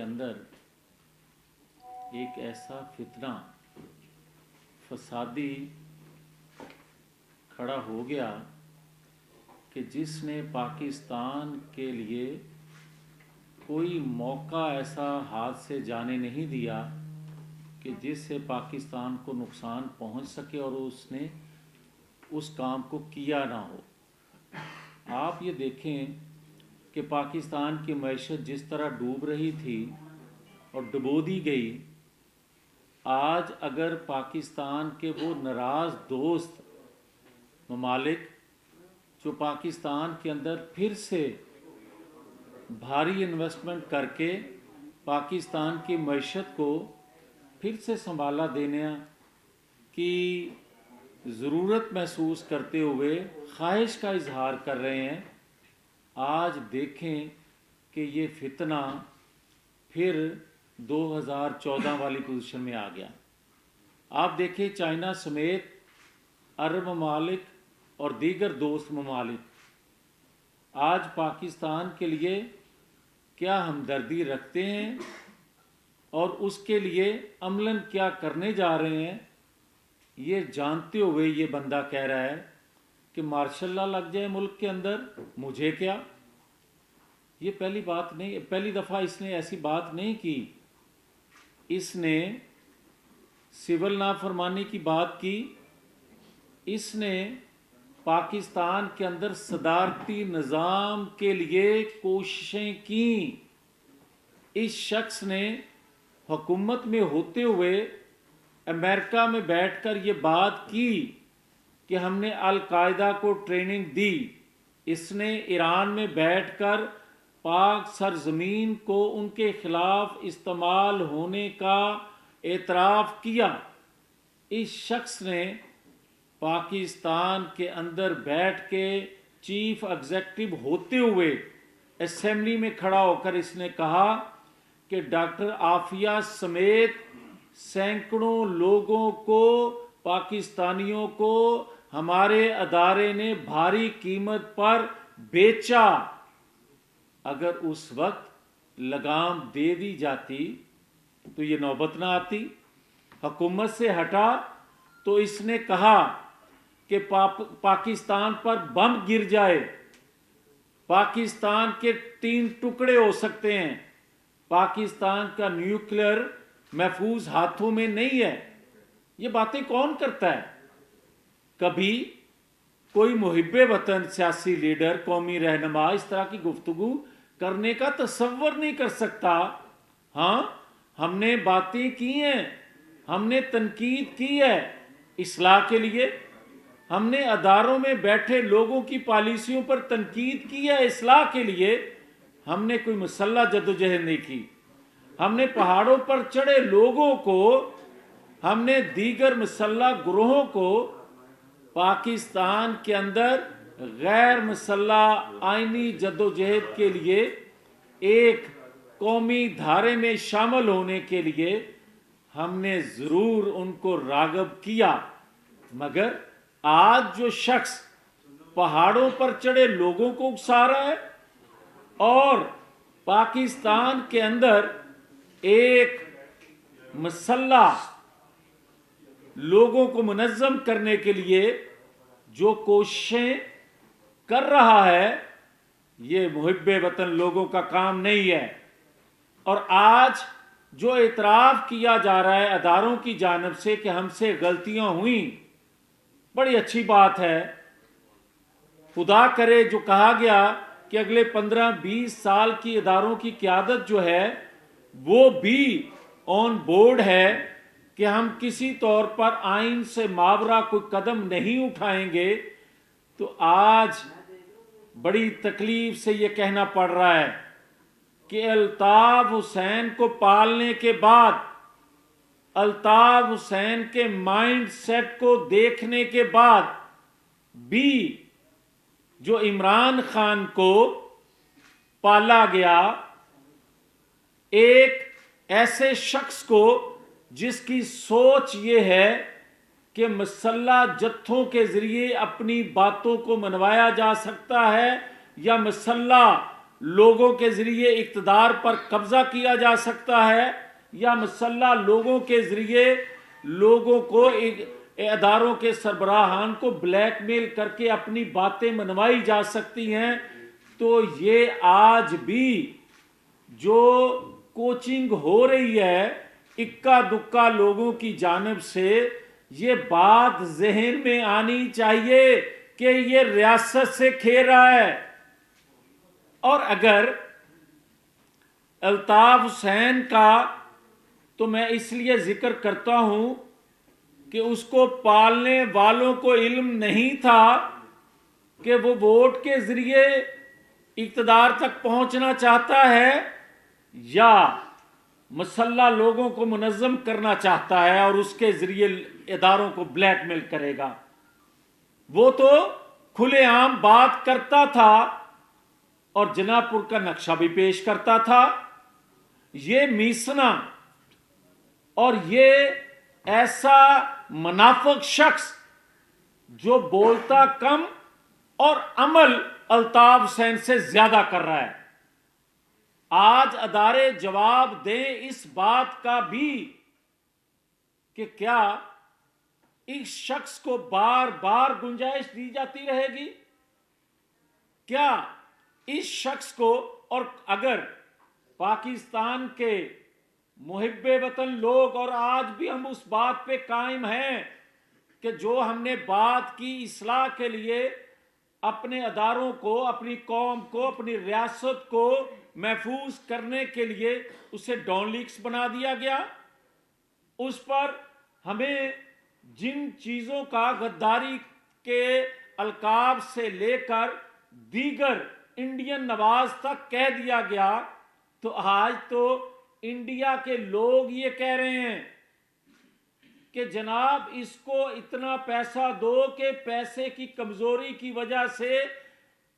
کے اندر ایک ایسا فتنہ فسادی کھڑا ہو گیا کہ جس نے پاکستان کے لیے کوئی موقع ایسا ہاتھ سے جانے نہیں دیا کہ جس سے پاکستان کو نقصان پہنچ سکے اور اس نے اس کام کو کیا نہ ہو۔ آپ یہ دیکھیں کہ پاکستان کی معیشت جس طرح ڈوب رہی تھی اور ڈبو دی گئی، آج اگر پاکستان کے وہ ناراض دوست ممالک جو پاکستان کے اندر پھر سے بھاری انویسٹمنٹ کر کے پاکستان کی معیشت کو پھر سے سنبھالا دینے کی ضرورت محسوس کرتے ہوئے خواہش کا اظہار کر رہے ہیں، آج دیکھیں کہ یہ فتنہ پھر 2014 والی پوزیشن میں آ گیا۔ آپ دیکھیں چائنا سمیت عرب ممالک اور دیگر دوست ممالک آج پاکستان کے لیے کیا ہمدردی رکھتے ہیں اور اس کے لیے عملاً کیا کرنے جا رہے ہیں، یہ جانتے ہوئے یہ بندہ کہہ رہا ہے کہ مارشل لا لگ جائے ملک کے اندر، مجھے کیا۔ یہ پہلی بات نہیں، پہلی دفعہ اس نے ایسی بات نہیں کی۔ اس نے سول نافرمانی کی بات کی، اس نے پاکستان کے اندر صدارتی نظام کے لیے کوششیں کیں۔ اس شخص نے حکومت میں ہوتے ہوئے امریکہ میں بیٹھ کر یہ بات کی کہ ہم نے القاعدہ کو ٹریننگ دی۔ اس نے ایران میں بیٹھ کر پاک سرزمین کو ان کے خلاف استعمال ہونے کا اعتراف کیا۔ اس شخص نے پاکستان کے اندر بیٹھ کے چیف ایگزیکٹو ہوتے ہوئے اسمبلی میں کھڑا ہو کر اس نے کہا کہ ڈاکٹر عافیہ سمیت سینکڑوں لوگوں کو، پاکستانیوں کو ہمارے ادارے نے بھاری قیمت پر بیچا۔ اگر اس وقت لگام دے دی جاتی تو یہ نوبت نہ آتی۔ حکومت سے ہٹا تو اس نے کہا کہ پاکستان پر بم گر جائے، پاکستان کے 3 ٹکڑے ہو سکتے ہیں، پاکستان کا نیوکلیئر محفوظ ہاتھوں میں نہیں ہے۔ یہ باتیں کون کرتا ہے؟ کبھی کوئی محب وطن سیاسی لیڈر، قومی رہنما اس طرح کی گفتگو کرنے کا تصور نہیں کر سکتا۔ ہاں، ہم نے باتیں کی ہیں، ہم نے تنقید کی ہے اصلاح کے لیے، ہم نے اداروں میں بیٹھے لوگوں کی پالیسیوں پر تنقید کی ہے اصلاح کے لیے، ہم نے کوئی مسلح جدوجہد نہیں کی۔ ہم نے پہاڑوں پر چڑھے لوگوں کو، ہم نے دیگر مسلح گروہوں کو پاکستان کے اندر غیر مسلح آئینی جدوجہد کے لیے ایک قومی دھارے میں شامل ہونے کے لیے ہم نے ضرور ان کو راغب کیا۔ مگر آج جو شخص پہاڑوں پر چڑھے لوگوں کو اکسا رہا ہے اور پاکستان کے اندر ایک مسلح لوگوں کو منظم کرنے کے لیے جو کوششیں کر رہا ہے، یہ محب وطن لوگوں کا کام نہیں ہے۔ اور آج جو اعتراف کیا جا رہا ہے اداروں کی جانب سے کہ ہم سے غلطیاں ہوئیں، بڑی اچھی بات ہے۔ خدا کرے جو کہا گیا کہ اگلے 15-20 سال کی اداروں کی قیادت جو ہے وہ بھی آن بورڈ ہے کہ ہم کسی طور پر آئین سے ماورا کوئی قدم نہیں اٹھائیں گے، تو آج بڑی تکلیف سے یہ کہنا پڑ رہا ہے کہ الطاف حسین کو پالنے کے بعد، الطاف حسین کے مائنڈ سیٹ کو دیکھنے کے بعد بھی جو عمران خان کو پالا گیا، ایک ایسے شخص کو جس کی سوچ یہ ہے کہ مسلح جتھوں کے ذریعے اپنی باتوں کو منوایا جا سکتا ہے یا مسلح لوگوں کے ذریعے اقتدار پر قبضہ کیا جا سکتا ہے، یا مسلح لوگوں کے ذریعے لوگوں کو اداروں کے سربراہان کو بلیک میل کر کے اپنی باتیں منوائی جا سکتی ہیں، تو یہ آج بھی جو کوچنگ ہو رہی ہے اکا دکا لوگوں کی جانب سے، یہ بات ذہن میں آنی چاہیے کہ یہ ریاست سے کھیل رہا ہے۔ اور اگر الطاف حسین کا تو میں اس لیے ذکر کرتا ہوں کہ اس کو پالنے والوں کو علم نہیں تھا کہ وہ ووٹ کے ذریعے اقتدار تک پہنچنا چاہتا ہے یا مسلح لوگوں کو منظم کرنا چاہتا ہے اور اس کے ذریعے اداروں کو بلیک میل کرے گا۔ وہ تو کھلے عام بات کرتا تھا اور جناح پور کا نقشہ بھی پیش کرتا تھا۔ یہ میسنا اور یہ ایسا منافق شخص جو بولتا کم اور عمل الطاف حسین سے زیادہ کر رہا ہے، آج ادارے جواب دیں اس بات کا بھی کہ کیا اس شخص کو بار بار گنجائش دی جاتی رہے گی؟ کیا اس شخص کو، اور اگر پاکستان کے محب وطن لوگ، اور آج بھی ہم اس بات پہ قائم ہیں کہ جو ہم نے بات کی اصلاح کے لیے اپنے اداروں کو، اپنی قوم کو، اپنی ریاست کو محفوظ کرنے کے لیے اسے ڈان لیکس بنا دیا گیا، اس پر ہمیں جن چیزوں کا غداری کے القاب سے لے کر دیگر انڈین نواز تک کہہ دیا گیا، تو آج تو انڈیا کے لوگ یہ کہہ رہے ہیں کہ جناب اس کو اتنا پیسہ دو کہ پیسے کی کمزوری کی وجہ سے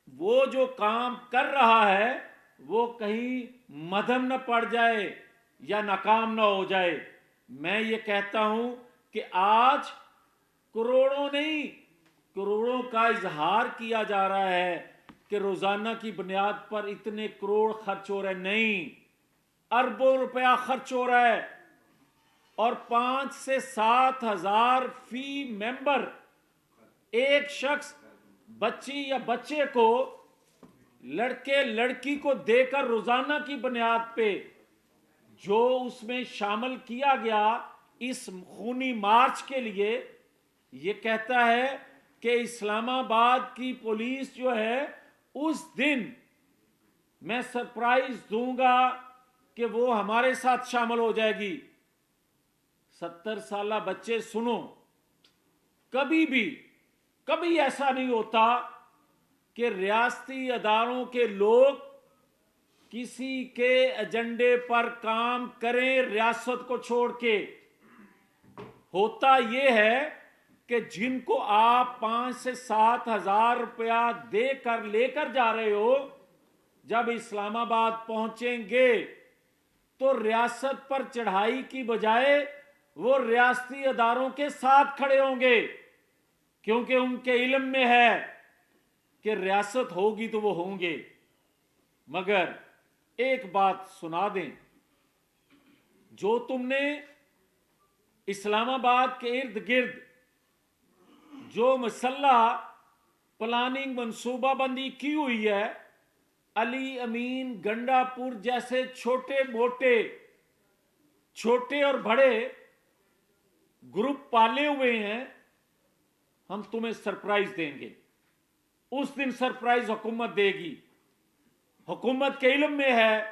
وہ جو کام کر رہا ہے وہ کہیں مدھم نہ پڑ جائے یا ناکام نہ ہو جائے۔ میں یہ کہتا ہوں کہ آج کروڑوں نہیں، کروڑوں کا اظہار کیا جا رہا ہے کہ روزانہ کی بنیاد پر اتنے کروڑ خرچ ہو رہے، نہیں، اربوں روپیہ خرچ ہو رہا ہے، اور 5 سے 7 ہزار فی ممبر ایک شخص بچی یا بچے کو، لڑکے لڑکی کو دے کر روزانہ کی بنیاد پہ جو اس میں شامل کیا گیا اس خونی مارچ کے لیے، یہ کہتا ہے کہ اسلام آباد کی پولیس جو ہے اس دن میں سرپرائز دوں گا کہ وہ ہمارے ساتھ شامل ہو جائے گی۔ 70 سالہ بچے سنو، کبھی ایسا نہیں ہوتا کہ ریاستی اداروں کے لوگ کسی کے ایجنڈے پر کام کریں ریاست کو چھوڑ کے۔ ہوتا یہ ہے کہ جن کو آپ 5 سے 7 ہزار روپیہ دے کر لے کر جا رہے ہو، جب اسلام آباد پہنچیں گے تو ریاست پر چڑھائی کی بجائے وہ ریاستی اداروں کے ساتھ کھڑے ہوں گے، کیونکہ ان کے علم میں ہے کہ ریاست ہوگی تو وہ ہوں گے۔ مگر ایک بات سنا دیں، جو تم نے اسلام آباد کے ارد گرد جو مسلح پلاننگ منصوبہ بندی کی ہوئی ہے، علی امین گنڈا پور جیسے چھوٹے موٹے، چھوٹے اور بڑے گروپ پالے ہوئے ہیں، ہم تمہیں سرپرائز دیں گے۔ اس دن سرپرائز حکومت دے گی۔ حکومت کے علم میں ہے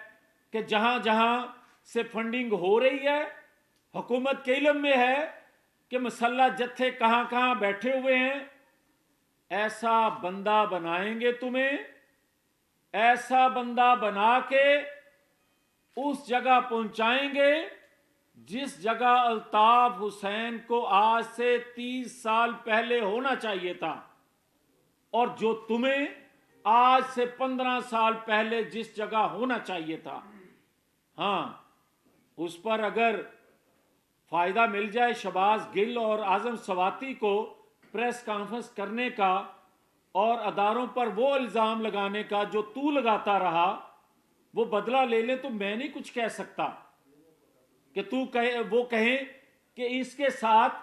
کہ جہاں جہاں سے فنڈنگ ہو رہی ہے، حکومت کے علم میں ہے کہ مسلح جتھے کہاں کہاں بیٹھے ہوئے ہیں۔ ایسا بندہ بنائیں گے تمہیں، ایسا بندہ بنا کے اس جگہ پہنچائیں گے جس جگہ الطاف حسین کو آج سے 30 سال پہلے ہونا چاہیے تھا، اور جو تمہیں آج سے 15 سال پہلے جس جگہ ہونا چاہیے تھا۔ ہاں، اس پر اگر فائدہ مل جائے شہباز گل اور اعظم سواتی کو پریس کانفرنس کرنے کا اور اداروں پر وہ الزام لگانے کا جو تو لگاتا رہا، وہ بدلہ لے لیں تو میں نہیں کچھ کہہ سکتا کہ وہ کہیں کہ اس کے ساتھ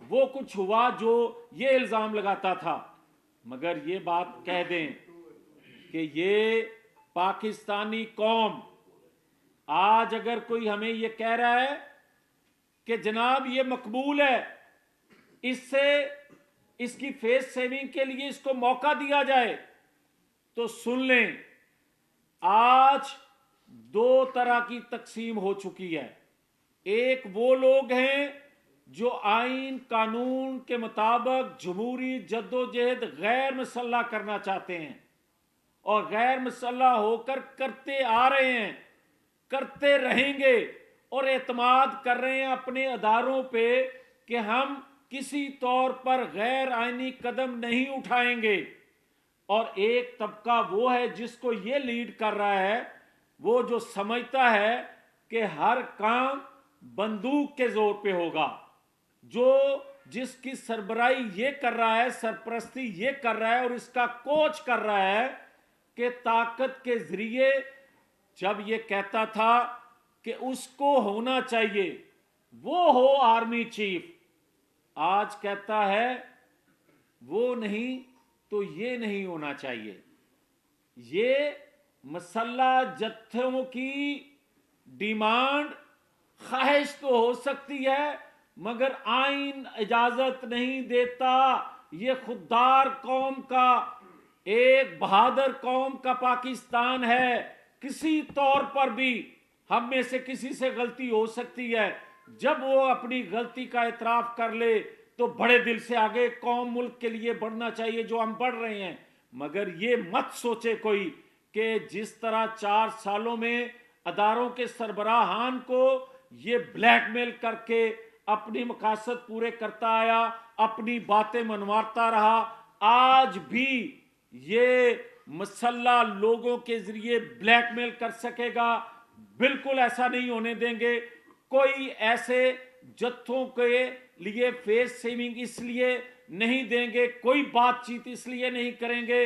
وہ کچھ ہوا جو یہ الزام لگاتا تھا، مگر یہ بات کہہ دیں کہ یہ پاکستانی قوم آج اگر کوئی ہمیں یہ کہہ رہا ہے کہ جناب یہ مقبول ہے، اس کی فیس سیونگ کے لیے اس کو موقع دیا جائے، تو سن لیں آج دو طرح کی تقسیم ہو چکی ہے۔ ایک وہ لوگ ہیں جو آئین قانون کے مطابق جمہوری جدوجہد غیر مسلح کرنا چاہتے ہیں اور غیر مسلح ہو کر کرتے آ رہے ہیں، کرتے رہیں گے، اور اعتماد کر رہے ہیں اپنے اداروں پہ کہ ہم کسی طور پر غیر آئینی قدم نہیں اٹھائیں گے۔ اور ایک طبقہ وہ ہے جس کو یہ لیڈ کر رہا ہے، وہ جو سمجھتا ہے کہ ہر کام بندوق کے زور پہ ہوگا، جس کی سربراہی یہ کر رہا ہے، سرپرستی یہ کر رہا ہے اور اس کا کوچ کر رہا ہے کہ طاقت کے ذریعے جب یہ کہتا تھا کہ اس کو ہونا چاہیے وہ ہو آرمی چیف، آج کہتا ہے وہ نہیں تو یہ نہیں ہونا چاہیے۔ یہ مسلح جتھوں کی ڈیمانڈ خواہش تو ہو سکتی ہے مگر آئین اجازت نہیں دیتا۔ یہ خوددار قوم کا، ایک بہادر قوم کا پاکستان ہے، کسی طور پر بھی ہم میں سے کسی سے غلطی ہو سکتی ہے، جب وہ اپنی غلطی کا اعتراف کر لے تو بڑے دل سے آگے قوم ملک کے لیے بڑھنا چاہیے جو ہم بڑھ رہے ہیں۔ مگر یہ مت سوچے کوئی کہ جس طرح 4 سالوں میں اداروں کے سربراہان کو یہ بلیک میل کر کے اپنی مقاصد پورے کرتا آیا، اپنی باتیں منواتا رہا، آج بھی یہ مسلح لوگوں کے ذریعے بلیک میل کر سکے گا؟ بالکل ایسا نہیں ہونے دیں گے۔ کوئی ایسے جتھوں کے لیے فیس سیونگ اس لیے نہیں دیں گے، کوئی بات چیت اس لیے نہیں کریں گے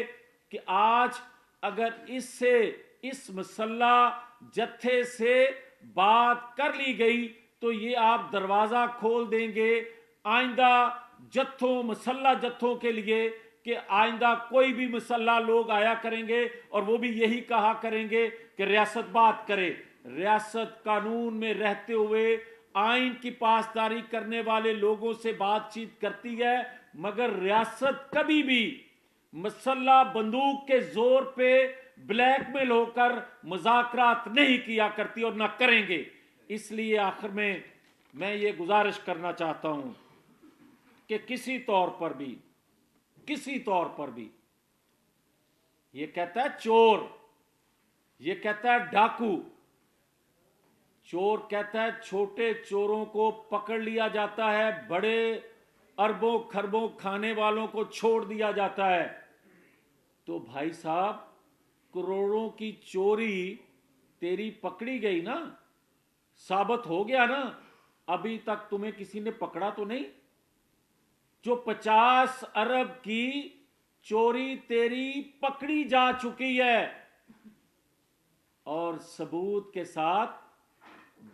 کہ آج اگر اس مسلح جتھے سے بات کر لی گئی تو یہ آپ دروازہ کھول دیں گے آئندہ مسلح جتھوں کے لیے کہ آئندہ کوئی بھی مسلح لوگ آیا کریں گے اور وہ بھی یہی کہا کریں گے کہ ریاست بات کرے۔ ریاست قانون میں رہتے ہوئے آئین کی پاسداری کرنے والے لوگوں سے بات چیت کرتی ہے، مگر ریاست کبھی بھی مسلح بندوق کے زور پہ بلیک میل ہو کر مذاکرات نہیں کیا کرتی اور نہ کریں گے۔ اس لیے آخر میں یہ گزارش کرنا چاہتا ہوں کہ کسی طور پر بھی یہ کہتا ہے چور، یہ کہتا ہے ڈاکو، چور کہتا ہے چھوٹے چوروں کو پکڑ لیا جاتا ہے، بڑے اربوں خربوں کھانے والوں کو چھوڑ دیا جاتا ہے۔ تو بھائی صاحب کروڑوں کی چوری تیری پکڑی گئی نا، ثابت ہو گیا نا، ابھی تک تمہیں کسی نے پکڑا تو نہیں؟ جو 50 ارب کی چوری تیری پکڑی جا چکی ہے اور ثبوت کے ساتھ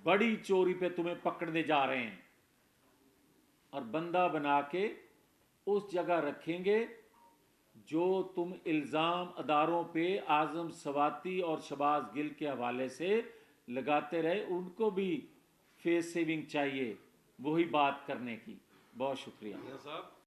بڑی چوری پہ تمہیں پکڑنے جا رہے ہیں، اور بندہ بنا کے اس جگہ رکھیں گے جو تم الزام اداروں پہ اعظم سواتی اور شہباز گل کے حوالے سے لگاتے رہے، ان کو بھی فیس سیونگ چاہیے وہی بات کرنے کی۔ بہت شکریہ۔